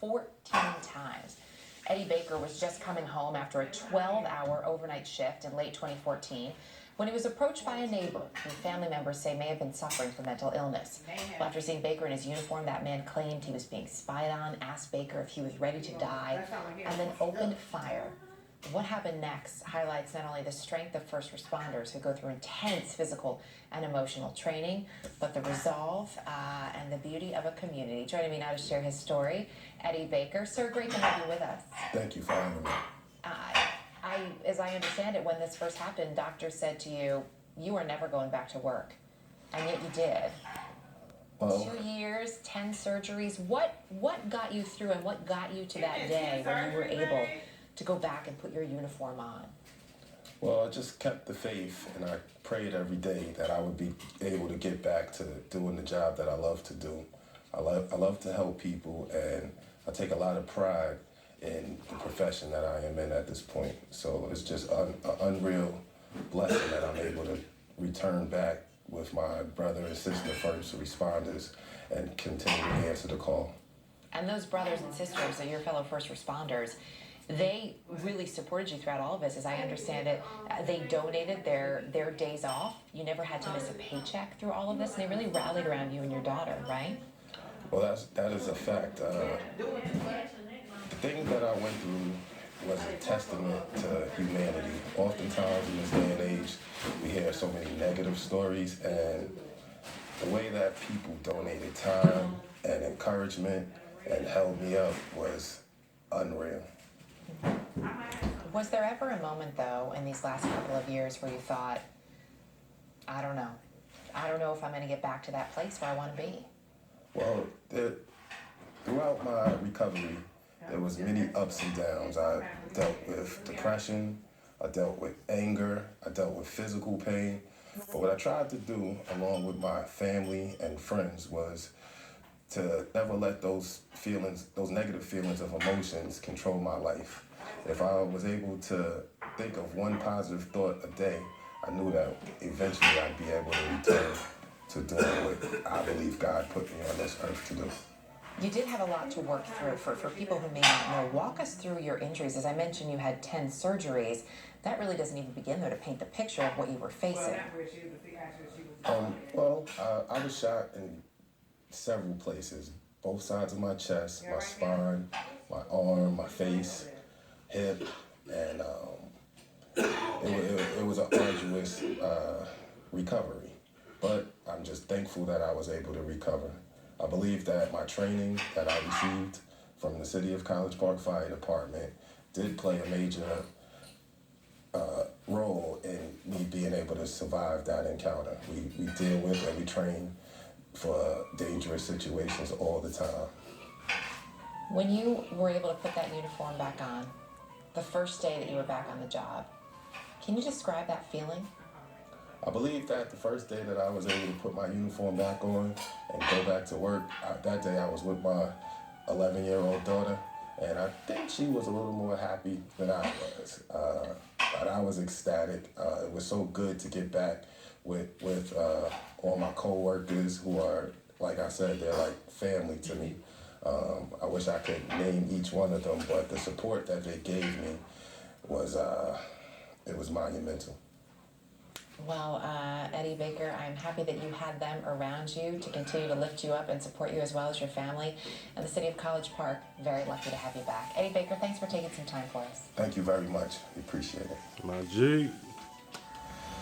14 times. Eddie Baker was just coming home after a 12-hour overnight shift in late 2014 when he was approached by a neighbor who family members say may have been suffering from mental illness. Well, after seeing Baker in his uniform, that man claimed he was being spied on, asked Baker if he was ready to die, and then opened fire. What happened next highlights not only the strength of first responders who go through intense physical and emotional training, but the resolve and the beauty of a community. Joining me now to share his story, Eddie Baker. Sir, great to have you with us. Thank you for having me. As I understand it, when this first happened, doctors said to you, you are never going back to work. And yet you did. Well, 2 years, 10 surgeries. What got you through and what got you to that day when you were able to go back and put your uniform on? well, I just kept the faith and I prayed every day that I would be able to get back to doing the job that I love to do. I love to help people, and I take a lot of pride in the profession that I am in at this point. So it's just an unreal blessing that I'm able to return back with my brother and sister first responders and continue to answer the call. And those brothers and sisters, your fellow first responders, they really supported you throughout all of this. As I understand it, they donated their days off. You never had to miss a paycheck through all of this, and they really rallied around you and your daughter, right? Well, that is a fact. The thing that I went through was a testament to humanity. Oftentimes in this day and age, we hear so many negative stories, and the way that people donated time and encouragement and held me up was unreal. Was there ever a moment, though, in these last couple of years where you thought, I don't know if I'm going to get back to that place where I want to be? Well, throughout my recovery, there was many ups and downs. I dealt with depression, I dealt with anger, I dealt with physical pain. But what I tried to do, along with my family and friends, was to never let those feelings, those negative feelings of emotions control my life. If I was able to think of one positive thought a day, I knew that eventually I'd be able to return to doing what I believe God put me on this earth to do. You did have a lot to work through. For people who may not know, walk us through your injuries. As I mentioned, you had 10 surgeries. That really doesn't even begin, though, to paint the picture of what you were facing. I was shot in several places, both sides of my chest, my spine, my arm, my face, hip, and it was an arduous recovery. But I'm just thankful that I was able to recover. I believe that my training that I received from the City of College Park Fire Department did play a major role in me being able to survive that encounter. We deal with and we train for dangerous situations all the time. When you were able to put that uniform back on, the first day that you were back on the job, can you describe that feeling? I believe that the first day that I was able to put my uniform back on and go back to work, that day I was with my 11-year-old daughter, and I think she was a little more happy than I was. But I was ecstatic. It was so good to get back with all my coworkers who are, like I said, they're like family to me. I wish I could name each one of them, but the support that they gave me was it was monumental. Well, Eddie Baker, I'm happy that you had them around you to continue to lift you up and support you as well as your family. And the City of College Park, very lucky to have you back. Eddie Baker, thanks for taking some time for us. Thank you very much. We appreciate it. My G.